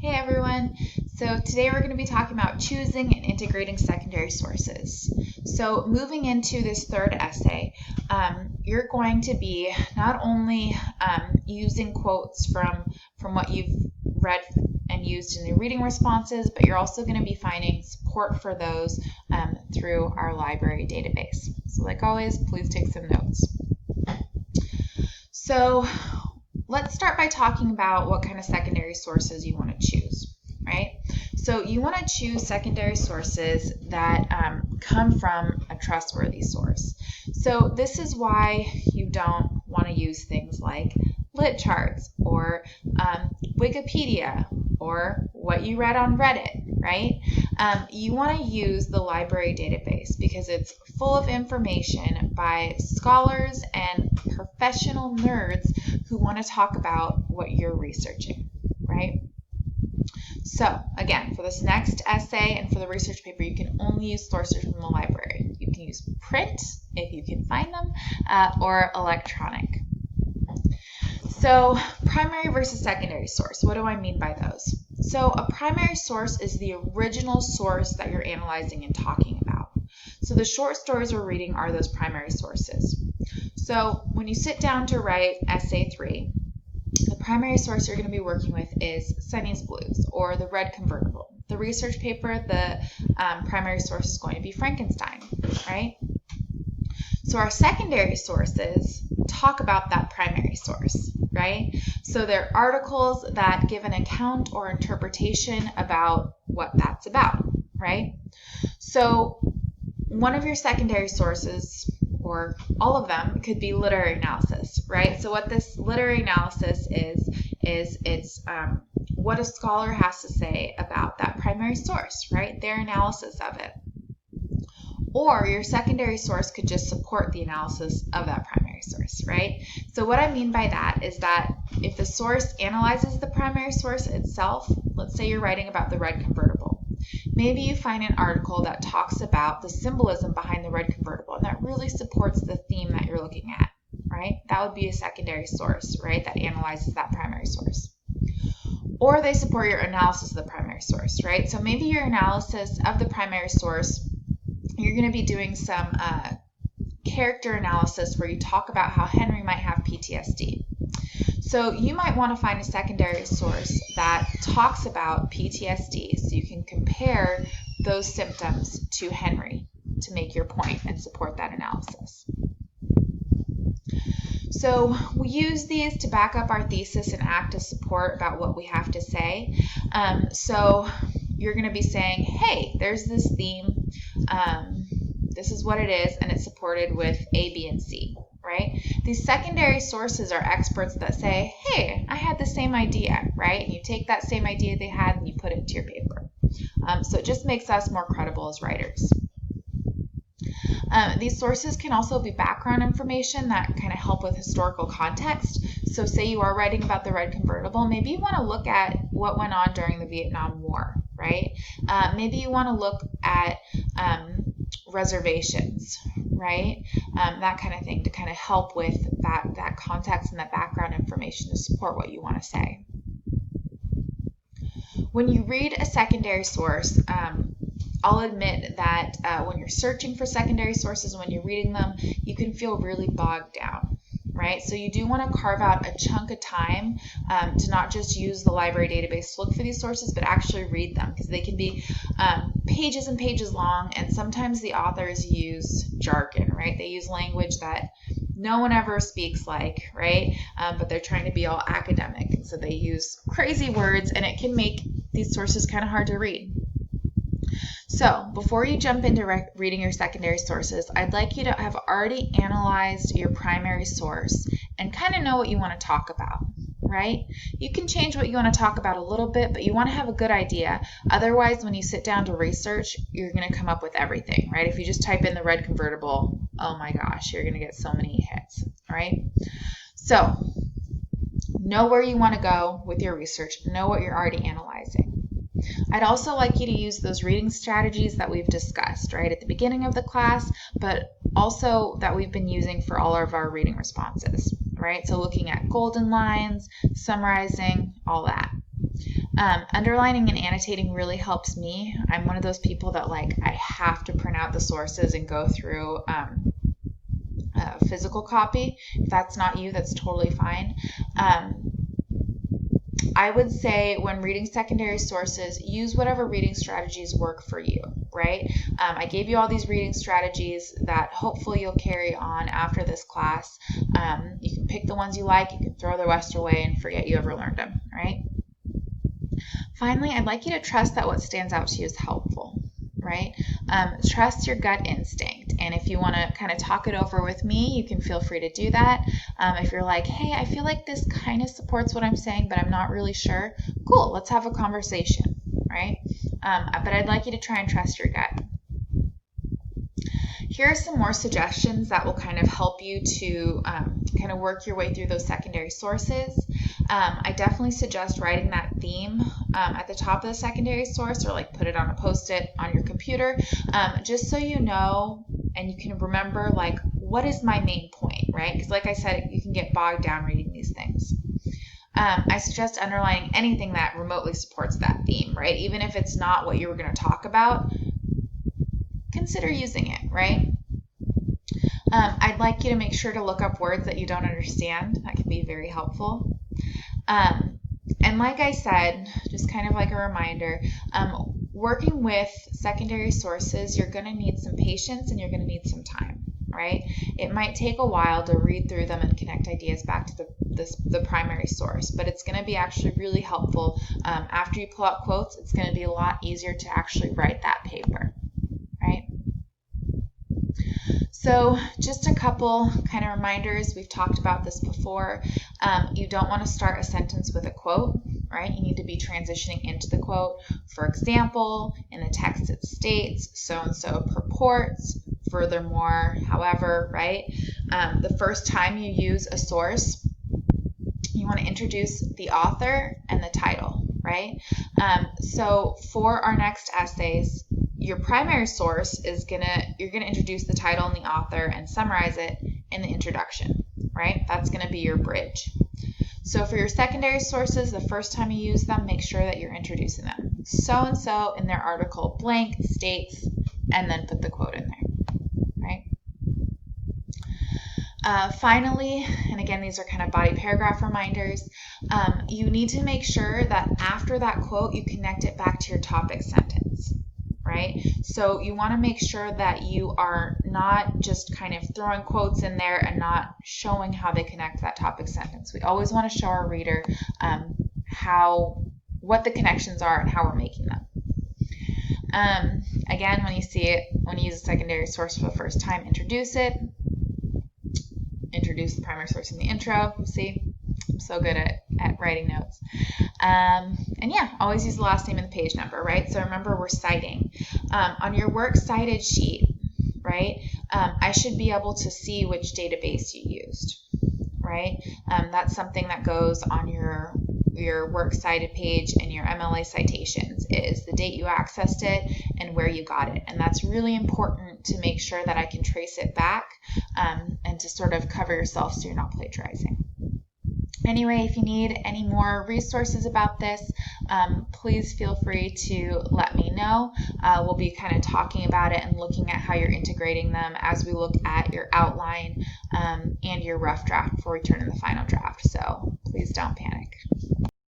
Hey everyone! So today we're going to be talking about choosing and integrating secondary sources. So moving into this third essay, you're going to be not only using quotes from what you've read and used in the reading responses, but you're also going to be finding support for those through our library database. So like always, please take some notes. So let's start by talking about what kind of secondary sources you want to choose, right? So you want to choose secondary sources that come from a trustworthy source. So this is why you don't want to use things like LitCharts or Wikipedia or what you read on Reddit, right? You want to use the library database because it's full of information by scholars and professional nerds who want to talk about what you're researching, right? So again, for this next essay and for the research paper, you can only use sources from the library. You can use print if you can find them, or electronic. So primary versus secondary source, what do I mean by those? So a primary source is the original source that you're analyzing and talking about. So the short stories we're reading are those primary sources. So when you sit down to write essay 3, the primary source you're going to be working with is Sunny's Blues or The Red Convertible. The research paper, the primary source is going to be Frankenstein, right? So our secondary sources talk about that primary source, right? So they're articles that give an account or interpretation about what that's about, right? So one of your secondary sources, or all of them, could be literary analysis, right? So what this literary analysis is it's what a scholar has to say about that primary source, right? Their analysis of it. Or your secondary source could just support the analysis of that primary source, right? So what I mean by that is that if the source analyzes the primary source itself, let's say you're writing about the red convertible, maybe you find an article that talks about the symbolism behind the red convertible and that really supports the theme that you're looking at, right? That would be a secondary source, right, that analyzes that primary source. Or they support your analysis of the primary source, right? So maybe your analysis of the primary source, you're going to be doing some character analysis where you talk about how Henry might have PTSD. So you might want to find a secondary source that talks about PTSD so you can compare those symptoms to Henry to make your point and support that analysis. So we use these to back up our thesis and act as support about what we have to say. So you're going to be saying, hey, there's this theme, this is what it is, and it's supported with A, B, and C, right? These secondary sources are experts that say, hey, I had the same idea, right? And you take that same idea they had and you put it into your paper. So it just makes us more credible as writers. These sources can also be background information that kind of help with historical context. So say you are writing about the red convertible, maybe you want to look at what went on during the Vietnam War, right? Maybe you want to look at reservations, right? That kind of thing to kind of help with that context and that background information to support what you want to say. When you read a secondary source, I'll admit that when you're searching for secondary sources, when you're reading them, you can feel really bogged down, right? So you do want to carve out a chunk of time to not just use the library database to look for these sources, but actually read them because they can be pages and pages long, and sometimes the authors use jargon, right? They use language that no one ever speaks like, right? But they're trying to be all academic, and so they use crazy words, and it can make these sources kind of hard to read. So before you jump into reading your secondary sources, I'd like you to have already analyzed your primary source and kind of know what you want to talk about, right? You can change what you want to talk about a little bit, but you want to have a good idea. Otherwise, when you sit down to research, you're going to come up with everything, right? If you just type in the red convertible, oh my gosh, you're going to get so many hits, right? So know where you want to go with your research. Know what you're already analyzing. I'd also like you to use those reading strategies that we've discussed, right, at the beginning of the class, but also that we've been using for all of our reading responses, right? So looking at golden lines, summarizing, all that. Underlining and annotating really helps me. I'm one of those people that I have to print out the sources and go through physical copy. If that's not you, that's totally fine. I would say when reading secondary sources, use whatever reading strategies work for you, right? I gave you all these reading strategies that hopefully you'll carry on after this class. You can pick the ones you like, you can throw the rest away and forget you ever learned them, right? Finally, I'd like you to trust that what stands out to you is helpful, right? Trust your gut instinct. And if you want to kind of talk it over with me, you can feel free to do that. If you're like, hey, I feel like this kind of supports what I'm saying, but I'm not really sure, cool, let's have a conversation, right? But I'd like you to try and trust your gut. Here are some more suggestions that will kind of help you to kind of work your way through those secondary sources. I definitely suggest writing that theme at the top of the secondary source, or put it on a post-it on your computer, just so you know and you can remember what is my main point, right? Because like I said, you can get bogged down reading these things. I suggest underlining anything that remotely supports that theme, right? Even if it's not what you were going to talk about, consider using it, right? I'd like you to make sure to look up words that you don't understand. That can be very helpful. And like I said, just kind of like a reminder, working with secondary sources, you're going to need some patience and you're going to need some time, right? It might take a while to read through them and connect ideas back to the primary source, but it's going to be actually really helpful. After you pull out quotes, it's going to be a lot easier to actually write that paper, right? So just a couple kind of reminders. We've talked about this before. You don't want to start a sentence with a quote, right? You need to be transitioning into the quote. For example, in the text it states, so-and-so purports, furthermore, however, right? The first time you use a source, you want to introduce the author and the title, right? So for our next essays, your primary source is you're gonna introduce the title and the author and summarize it in the introduction, right? That's gonna be your bridge. So for your secondary sources, the first time you use them, make sure that you're introducing them. So-and-so in their article blank states, and then put the quote in there, right? Finally, and again, these are kind of body paragraph reminders, you need to make sure that after that quote, you connect it back to your topic sentence, right? So you want to make sure that you are not just kind of throwing quotes in there and not showing how they connect to that topic sentence. We always want to show our reader what the connections are and how we're making them. Again, when you use a secondary source for the first time, introduce it. Introduce the primary source in the intro. See, I'm so good at writing notes. And yeah, always use the last name and the page number, right? So remember, we're citing. On your works cited sheet, right, I should be able to see which database you used, right? That's something that goes on your works cited page and your MLA citations, is the date you accessed it and where you got it. And that's really important to make sure that I can trace it back and to sort of cover yourself so you're not plagiarizing. Anyway, if you need any more resources about this, please feel free to let me know. We'll be kind of talking about it and looking at how you're integrating them as we look at your outline and your rough draft before we turn in the final draft. So please don't panic.